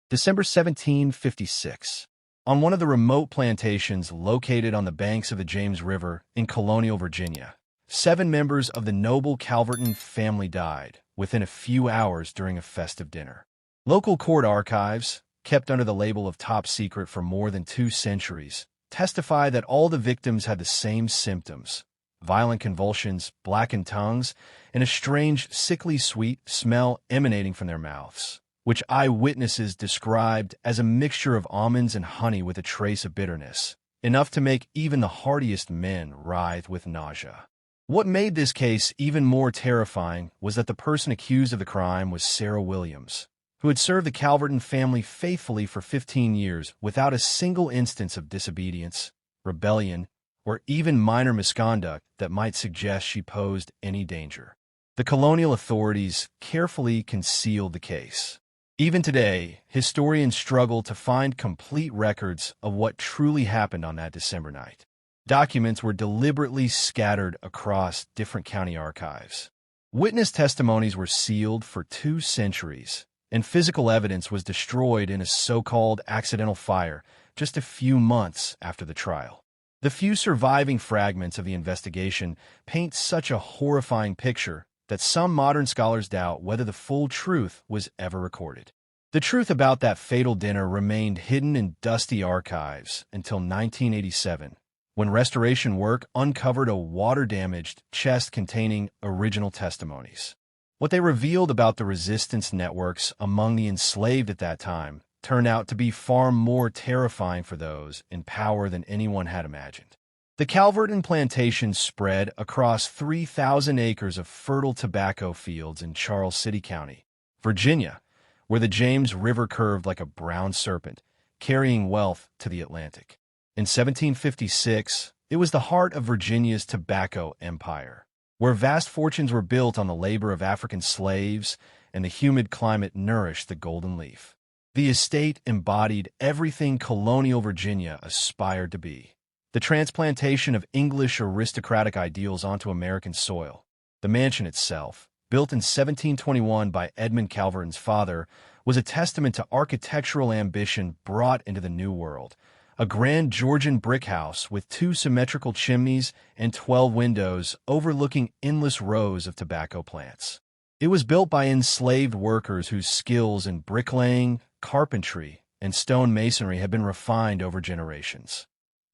December 1756. On one of the remote plantations located on the banks of the James River in colonial Virginia, 7 members of the noble Calverton family died within a few hours during a festive dinner. Local court archives, kept under the label of top secret for more than 2 centuries, testify that all the victims had the same symptoms: violent convulsions, blackened tongues, and a strange, sickly sweet smell emanating from their mouths, which eyewitnesses described as a mixture of almonds and honey with a trace of bitterness, enough to make even the hardiest men writhe with nausea. What made this case even more terrifying was that the person accused of the crime was Sarah Williams, who had served the Calverton family faithfully for 15 years without a single instance of disobedience, rebellion, or even minor misconduct that might suggest she posed any danger. The colonial authorities carefully concealed the case. Even today, historians struggle to find complete records of what truly happened on that December night. Documents were deliberately scattered across different county archives. Witness testimonies were sealed for 2 centuries, and physical evidence was destroyed in a so-called accidental fire just a few months after the trial. The few surviving fragments of the investigation paint such a horrifying picture that some modern scholars doubt whether the full truth was ever recorded. The truth about that fatal dinner remained hidden in dusty archives until 1987, when restoration work uncovered a water-damaged chest containing original testimonies. What they revealed about the resistance networks among the enslaved at that time turned out to be far more terrifying for those in power than anyone had imagined. The Calverton plantation spread across 3,000 acres of fertile tobacco fields in Charles City County, Virginia, where the James River curved like a brown serpent, carrying wealth to the Atlantic. In 1756, it was the heart of Virginia's tobacco empire, where vast fortunes were built on the labor of African slaves and the humid climate nourished the golden leaf. The estate embodied everything colonial Virginia aspired to be: the transplantation of English aristocratic ideals onto American soil. The mansion itself, built in 1721 by Edmund Calverton's father, was a testament to architectural ambition brought into the New World. A grand Georgian brick house with 2 symmetrical chimneys and 12 windows overlooking endless rows of tobacco plants. It was built by enslaved workers whose skills in bricklaying, carpentry, and stone masonry had been refined over generations.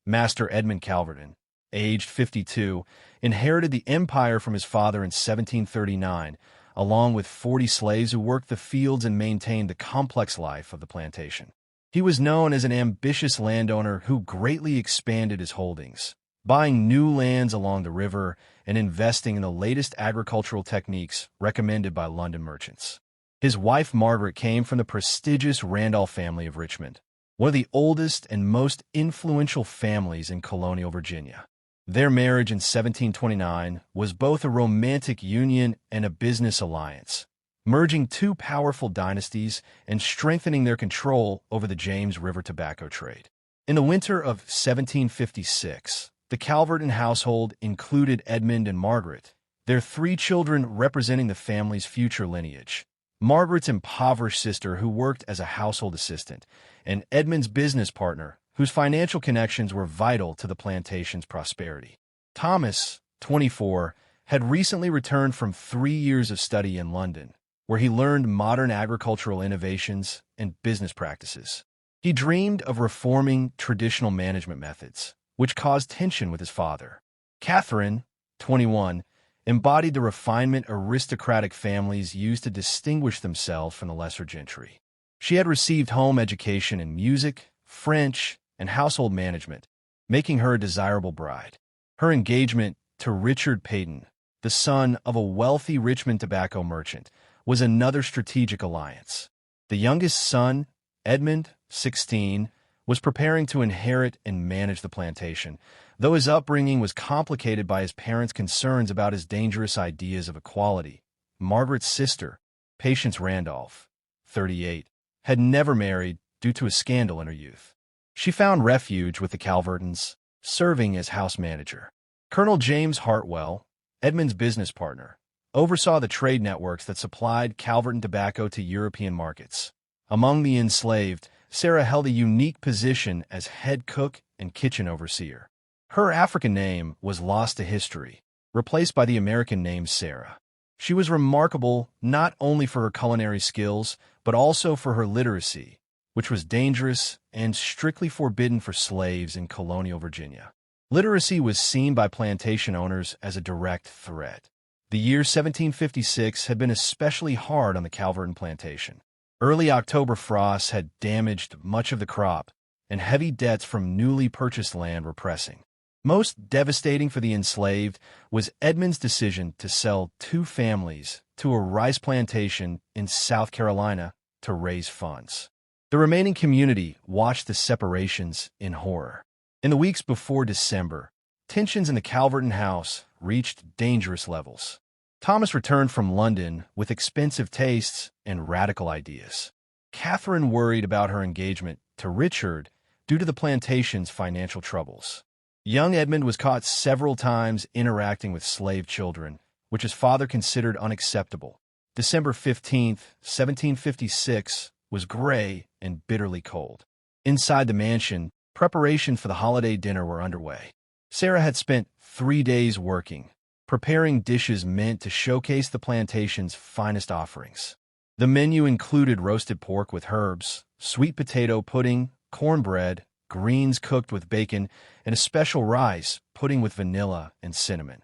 Master Edmund Calverton, aged 52, inherited the empire from his father in 1739, along with 40 slaves who worked the fields and maintained the complex life of the plantation. He was known as an ambitious landowner who greatly expanded his holdings, buying new lands along the river and investing in the latest agricultural techniques recommended by London merchants. His wife Margaret came from the prestigious Randolph family of Richmond, one of the oldest and most influential families in colonial Virginia. Their marriage in 1729 was both a romantic union and a business alliance, merging 2 powerful dynasties and strengthening their control over the James River tobacco trade. In the winter of 1756, the Calverton household included Edmund and Margaret, their 3 children representing the family's future lineage: Margaret's impoverished sister, who worked as a household assistant, and Edmund's business partner, whose financial connections were vital to the plantation's prosperity. Thomas, 24, had recently returned from 3 years of study in London, where he learned modern agricultural innovations and business practices. He dreamed of reforming traditional management methods, which caused tension with his father. Catherine, 21, embodied the refinement aristocratic families used to distinguish themselves from the lesser gentry. She had received home education in music, French, and household management, making her a desirable bride. Her engagement to Richard Peyton, the son of a wealthy Richmond tobacco merchant, was another strategic alliance. The youngest son, Edmund, 16, was preparing to inherit and manage the plantation, though his upbringing was complicated by his parents' concerns about his dangerous ideas of equality. Margaret's sister, Patience Randolph, 38, had never married due to a scandal in her youth. She found refuge with the Calvertons, serving as house manager. Colonel James Hartwell, Edmund's business partner, oversaw the trade networks that supplied Calverton tobacco to European markets. Among the enslaved, Sarah held a unique position as head cook and kitchen overseer. Her African name was lost to history, replaced by the American name Sarah. She was remarkable not only for her culinary skills, but also for her literacy, which was dangerous and strictly forbidden for slaves in colonial Virginia. Literacy was seen by plantation owners as a direct threat. The year 1756 had been especially hard on the Calverton plantation. Early October frosts had damaged much of the crop, and heavy debts from newly purchased land were pressing. Most devastating for the enslaved was Edmund's decision to sell 2 families to a rice plantation in South Carolina to raise funds. The remaining community watched the separations in horror. In the weeks before December, tensions in the Calverton house reached dangerous levels. Thomas returned from London with expensive tastes and radical ideas. Catherine worried about her engagement to Richard due to the plantation's financial troubles. Young Edmund was caught several times interacting with slave children, which his father considered unacceptable. December 15, 1756, was gray and bitterly cold. Inside the mansion, preparations for the holiday dinner were underway. Sarah had spent 3 days working, preparing dishes meant to showcase the plantation's finest offerings. The menu included roasted pork with herbs, sweet potato pudding, cornbread, greens cooked with bacon, and a special rice pudding with vanilla and cinnamon.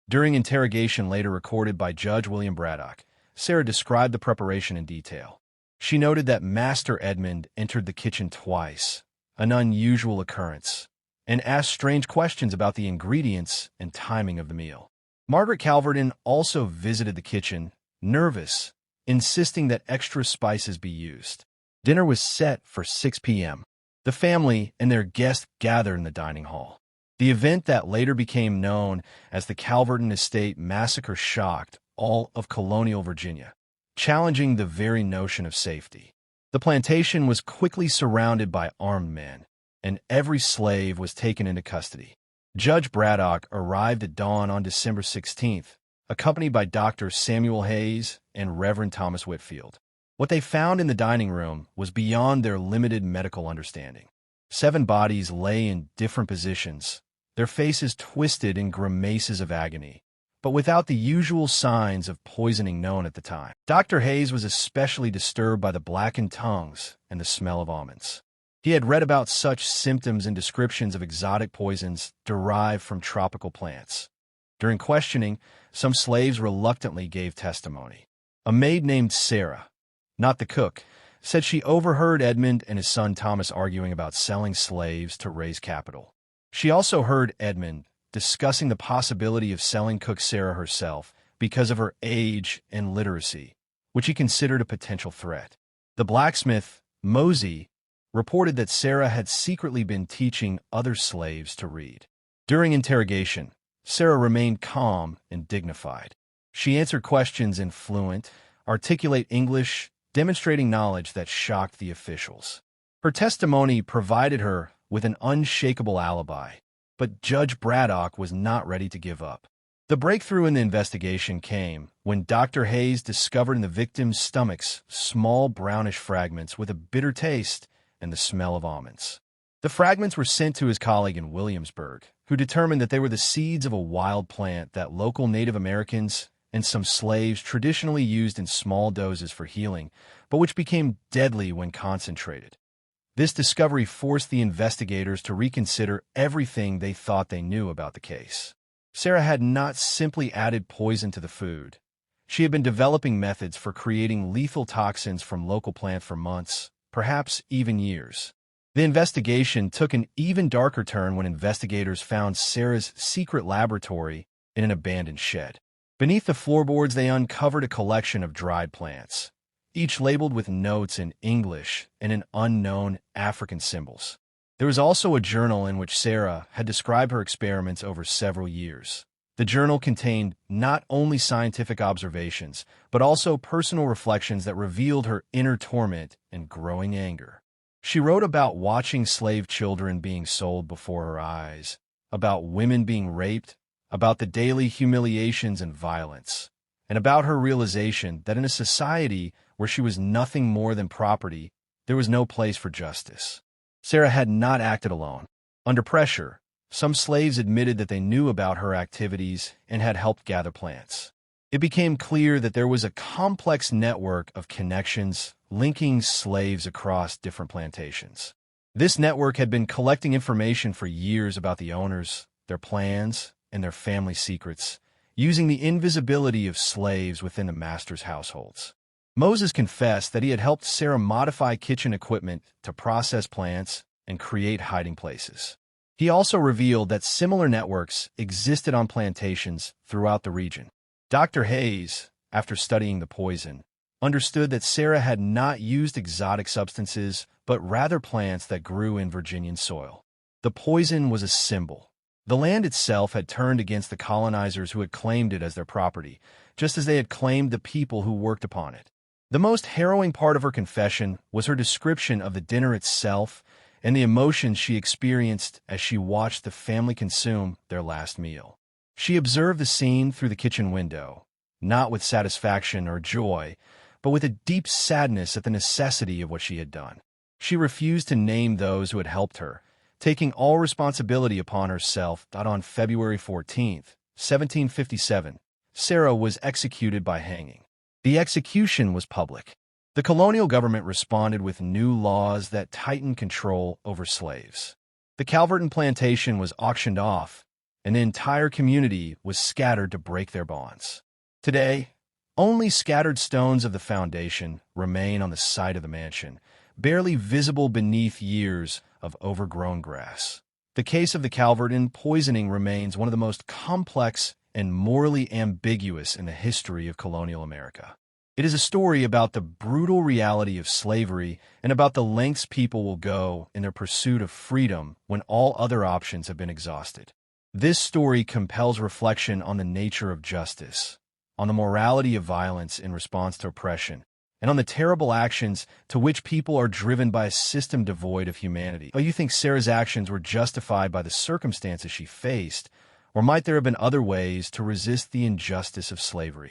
During interrogation later recorded by Judge William Braddock, Sarah described the preparation in detail. She noted that Master Edmund entered the kitchen twice, an unusual occurrence, and asked strange questions about the ingredients and timing of the meal. Margaret Calverton also visited the kitchen, nervous, insisting that extra spices be used. Dinner was set for 6 p.m. The family and their guests gathered in the dining hall. The event that later became known as the Calverton Estate Massacre shocked all of colonial Virginia, challenging the very notion of safety. The plantation was quickly surrounded by armed men, and every slave was taken into custody. Judge Braddock arrived at dawn on December 16th, accompanied by Dr. Samuel Hayes and Reverend Thomas Whitfield. What they found in the dining room was beyond their limited medical understanding. 7 bodies lay in different positions, their faces twisted in grimaces of agony, but without the usual signs of poisoning known at the time. Dr. Hayes was especially disturbed by the blackened tongues and the smell of almonds. He had read about such symptoms and descriptions of exotic poisons derived from tropical plants. During questioning, some slaves reluctantly gave testimony. A maid named Sarah, not the cook, said she overheard Edmund and his son Thomas arguing about selling slaves to raise capital. She also heard Edmund discussing the possibility of selling cook Sarah herself because of her age and literacy, which he considered a potential threat. The blacksmith, Mosey, reported that Sarah had secretly been teaching other slaves to read. During interrogation, Sarah remained calm and dignified. She answered questions in fluent, articulate English, demonstrating knowledge that shocked the officials. Her testimony provided her with an unshakable alibi, but Judge Braddock was not ready to give up. The breakthrough in the investigation came when Dr. Hayes discovered in the victims' stomachs small brownish fragments with a bitter taste and the smell of almonds. The fragments were sent to his colleague in Williamsburg, who determined that they were the seeds of a wild plant that local Native Americans and some slaves traditionally used in small doses for healing, but which became deadly when concentrated. This discovery forced the investigators to reconsider everything they thought they knew about the case. Sarah had not simply added poison to the food. She had been developing methods for creating lethal toxins from local plants for months, perhaps even years. The investigation took an even darker turn when investigators found Sarah's secret laboratory in an abandoned shed. Beneath the floorboards, they uncovered a collection of dried plants, each labeled with notes in English and in unknown African symbols. There was also a journal in which Sarah had described her experiments over several years. The journal contained not only scientific observations, but also personal reflections that revealed her inner torment and growing anger. She wrote about watching slave children being sold before her eyes, about women being raped, about the daily humiliations and violence, and about her realization that in a society where she was nothing more than property, there was no place for justice. Sarah had not acted alone. Under pressure, some slaves admitted that they knew about her activities and had helped gather plants. It became clear that there was a complex network of connections linking slaves across different plantations. This network had been collecting information for years about the owners, their plans, and their family secrets, using the invisibility of slaves within the master's households. Moses confessed that he had helped Sarah modify kitchen equipment to process plants and create hiding places. He also revealed that similar networks existed on plantations throughout the region. Dr. Hayes, after studying the poison, understood that Sarah had not used exotic substances, but rather plants that grew in Virginian soil. The poison was a symbol. The land itself had turned against the colonizers who had claimed it as their property, just as they had claimed the people who worked upon it. The most harrowing part of her confession was her description of the dinner itself and the emotions she experienced as she watched the family consume their last meal. She observed the scene through the kitchen window, not with satisfaction or joy, but with a deep sadness at the necessity of what she had done. She refused to name those who had helped her, taking all responsibility upon herself. On February 14, 1757, Sarah was executed by hanging. The execution was public. The colonial government responded with new laws that tightened control over slaves. The Calverton plantation was auctioned off, and the entire community was scattered to break their bonds. Today, only scattered stones of the foundation remain on the site of the mansion, barely visible beneath years of overgrown grass. The case of the Calverton poisoning remains one of the most complex and morally ambiguous in the history of colonial America. It is a story about the brutal reality of slavery and about the lengths people will go in their pursuit of freedom when all other options have been exhausted. This story compels reflection on the nature of justice, on the morality of violence in response to oppression, and on the terrible actions to which people are driven by a system devoid of humanity. Do you think Sarah's actions were justified by the circumstances she faced, or might there have been other ways to resist the injustice of slavery?